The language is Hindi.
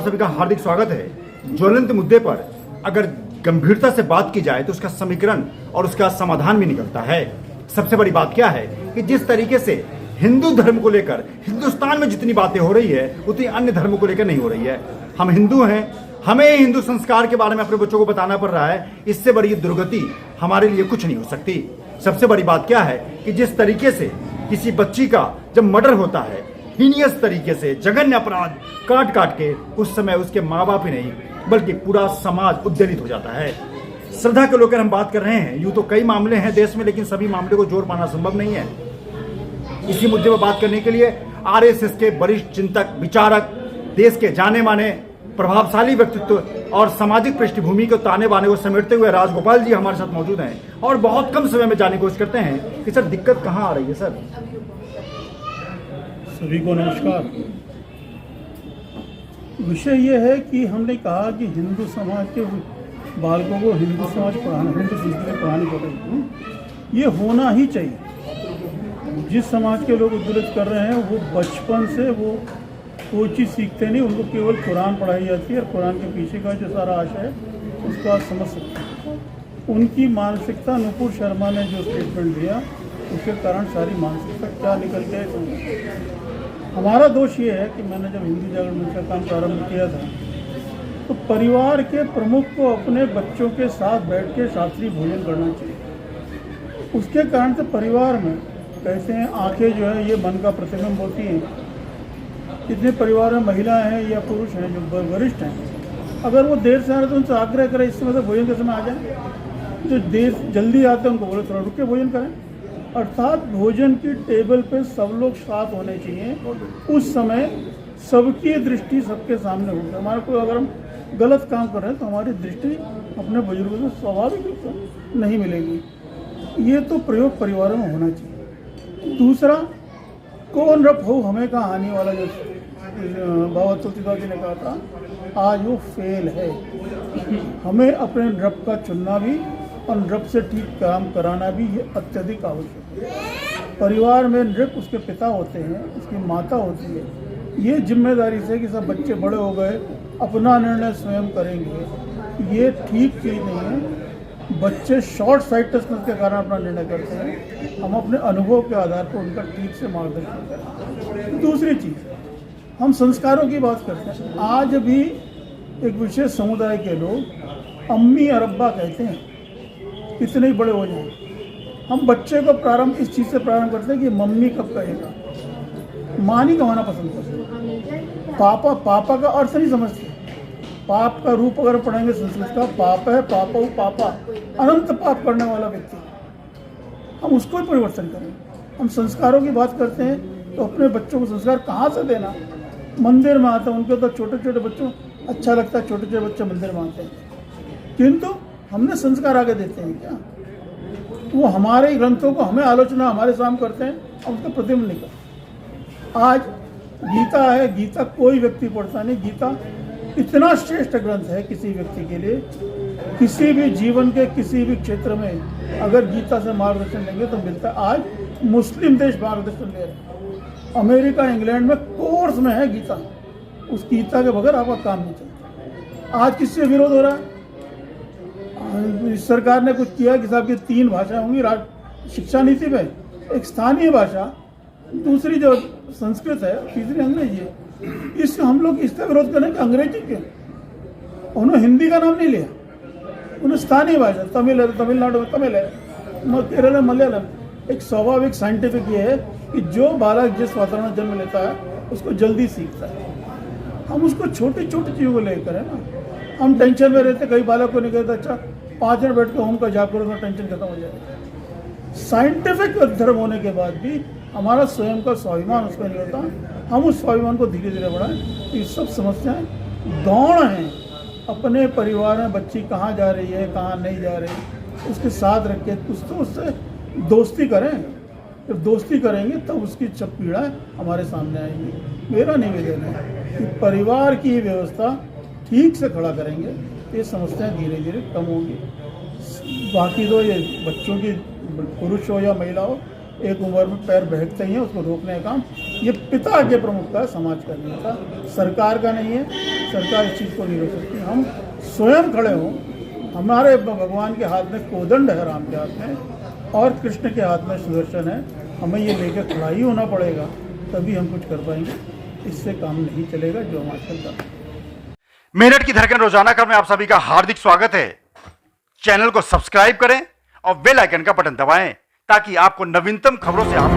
सभी का हार्दिक स्वागत है। ज्वलंत मुद्दे पर अगर गंभीरता से बात की जाए तो उसका समीकरण और उसका समाधान भी निकलता है। सबसे बड़ी बात क्या है कि जिस तरीके से हिंदू धर्म को लेकर हिंदुस्तान में जितनी बातें हो रही है उतनी अन्य धर्मों को लेकर नहीं हो रही है। हम हिंदू हैं, हमें हिंदू संस्कार के बारे में अपने बच्चों को बताना पड़ रहा है। इससे बड़ी दुर्गति हमारे लिए कुछ नहीं हो सकती। सबसे बड़ी बात क्या है कि जिस तरीके से किसी बच्ची का जब मर्डर होता है हीनियस तरीके से, जघन्य अपराध काट काट के, उस समय उसके माँ बाप ही नहीं बल्कि पूरा समाज उद्वेलित हो जाता है। श्रद्धा को लेकर हम बात कर रहे हैं। यूं तो कई मामले हैं देश में, लेकिन सभी मामले को जोड़ पाना संभव नहीं है। इसी मुद्दे पर बात करने के लिए आरएसएस के वरिष्ठ चिंतक, विचारक, देश के जाने माने प्रभावशाली व्यक्तित्व और सामाजिक पृष्ठभूमि को ताने बाने को समेटते हुए राजगोपाल जी हमारे साथ मौजूद हैं और बहुत कम समय में जानने की कोशिश करते हैं कि सर दिक्कत कहाँ आ रही है। सर सभी को नमस्कार। विषय ये है कि हमने कहा कि हिंदू समाज के बालकों को हिंदू समाज पढ़ाना, हिंदू संस्कृति पढ़ानी पड़ेगी। ये होना ही चाहिए। जिस समाज के लोग उद्दुलित कर रहे हैं वो बचपन से वो कोई चीज़ सीखते नहीं, उनको केवल कुरान पढ़ाई जाती है और कुरान के पीछे का जो सारा आशय है उसको आप समझ सकते हैं। उनकी मानसिकता, नुपुर शर्मा ने जो स्टेटमेंट दिया उसके कारण सारी मानसिकता क्या निकल के समझ। हमारा दोष ये है कि मैंने जब हिंदू जागरण मंच का काम प्रारंभ किया था तो परिवार के प्रमुख को अपने बच्चों के साथ बैठ के शास्त्रीय भोजन करना चाहिए। उसके कारण से परिवार में कहते हैं आंखें जो है ये मन का प्रतिबिंब होती हैं। जितने परिवार में महिलाएं हैं या पुरुष हैं जो वरिष्ठ हैं, अगर वो देर से आ रहे तो उनसे आग्रह करें इस समय से भोजन के समय आ जाए। जो देर जल्दी आते हैं उनको बोले थोड़ा रुक के भोजन करें। अर्थात भोजन की टेबल पे सब लोग साथ होने चाहिए। उस समय सबकी दृष्टि सबके सामने होगी। हमारा कोई अगर हम गलत काम कर रहे हैं तो हमारी दृष्टि अपने बुजुर्गों से स्वाभाविक रूप से नहीं मिलेगी। ये तो प्रयोग परिवारों में होना चाहिए। दूसरा, कौन रब हो हमें का हानि वाला जो बाबा तुलसीदास जी ने कहा था, आज वो फेल है। हमें अपने रब का चुनना भी और रब से ठीक काम कराना भी ये अत्यधिक आवश्यक है। परिवार में नृप उसके पिता होते हैं, उसकी माता होती है। ये जिम्मेदारी से कि सब बच्चे बड़े हो गए अपना निर्णय स्वयं करेंगे, ये ठीक चीज़ नहीं है। बच्चे शॉर्ट साइटेडनेस के कारण अपना निर्णय करते हैं। हम अपने अनुभव के आधार पर उनका ठीक से मार्गदर्शन करें। दूसरी चीज़, हम संस्कारों की बात करते हैं। आज भी एक विशेष समुदाय के लोग अम्मी और अब्बा कहते हैं, इतने ही बड़े हो जाएं। हम बच्चे को प्रारंभ इस चीज़ से प्रारंभ करते हैं कि मम्मी कब कहेगा, माँ नहीं कहना पसंद करते। पापा का अर्थ नहीं समझते। पाप का रूप अगर पढ़ेंगे संस्कृत का, पाप है पापा पापा, अनंत पाप करने वाला व्यक्ति। हम उसको ही परिवर्तन करें। हम संस्कारों की बात करते हैं तो अपने बच्चों को संस्कार कहाँ से देना। मंदिर में आते हैं, उनको तो छोटे छोटे बच्चों अच्छा लगता है, छोटे छोटे बच्चे मंदिर में आते हैं, किंतु हमने संस्कार आगे देते हैं क्या? वो हमारे ग्रंथों को हमें आलोचना हमारे सामने करते हैं और उसका प्रतिबिंब नहीं करते। आज गीता है, गीता कोई व्यक्ति पढ़ता नहीं। गीता इतना श्रेष्ठ ग्रंथ है किसी व्यक्ति के लिए। किसी भी जीवन के किसी भी क्षेत्र में अगर गीता से मार्गदर्शन लेंगे तो मिलता है। आज मुस्लिम देश मार्गदर्शन ले रहे हैं। अमेरिका, इंग्लैंड में कोर्स में है गीता। उस गीता के बगैर आपका काम नहीं चलता। आज किससे विरोध हो रहा है? सरकार ने कुछ किया कि साहब की 3 भाषाएं होंगी शिक्षा नीति पे, एक स्थानीय भाषा, दूसरी जो संस्कृत है, तीसरी अंग्रेजी है। इससे हम लोग इसका विरोध करें कि अंग्रेजी क्यों? उन्होंने हिंदी का नाम नहीं लिया, उन्होंने स्थानीय भाषा, तमिल है तमिलनाडु में तमिल है, केरल में मलयालम। एक स्वाभाविक साइंटिफिक ये है कि जो बालक जिस वातावरण में जन्म लेता है उसको जल्दी सीखता है। हम उसको छोटी छोटी चीज़ों को लेकर है ना, हम टेंशन में रहते। कई बालक को नहीं कहते अच्छा 5 मिनट बैठ के होम का जाप करो तो टेंशन खत्म हो जाएगा। साइंटिफिक धर्म होने के बाद भी हमारा स्वयं का स्वाभिमान उसमें नहीं होता। हम उस स्वाभिमान को धीरे धीरे बढ़ाएं। ये सब समस्याएं दौड़ हैं। अपने परिवार में बच्ची कहाँ जा रही है, कहाँ नहीं जा रही, उसके साथ रख के कुछ तो उससे दोस्ती करें। जब दोस्ती करेंगे तब उसकी सब पीड़ा हमारे सामने आएंगी। मेरा निवेदन है कि परिवार की व्यवस्था ठीक से खड़ा करेंगे तो ये समस्याएं धीरे धीरे कम होंगी। बाकी तो ये बच्चों की, पुरुष हो या महिला हो, एक उम्र में पैर बहकते ही हैं, उसको रोकने का काम ये पिता के प्रमुख का, समाज का नहीं था, सरकार का नहीं है। सरकार इस चीज़ को नहीं रोक सकती। हम स्वयं खड़े हों, हमारे भगवान के हाथ में कोदंड है, राम के हाथ में, और कृष्ण के हाथ में सुदर्शन है। हमें ये लेकर खड़ा ही होना पड़ेगा, तभी हम कुछ कर पाएंगे। इससे काम नहीं चलेगा जो हम आजकल कर रहे हैं। मेरठ की धड़कन रोजाना खबर में आप सभी का हार्दिक स्वागत है। चैनल को सब्सक्राइब करें और बेल आइकन का बटन दबाएं ताकि आपको नवीनतम खबरों से आप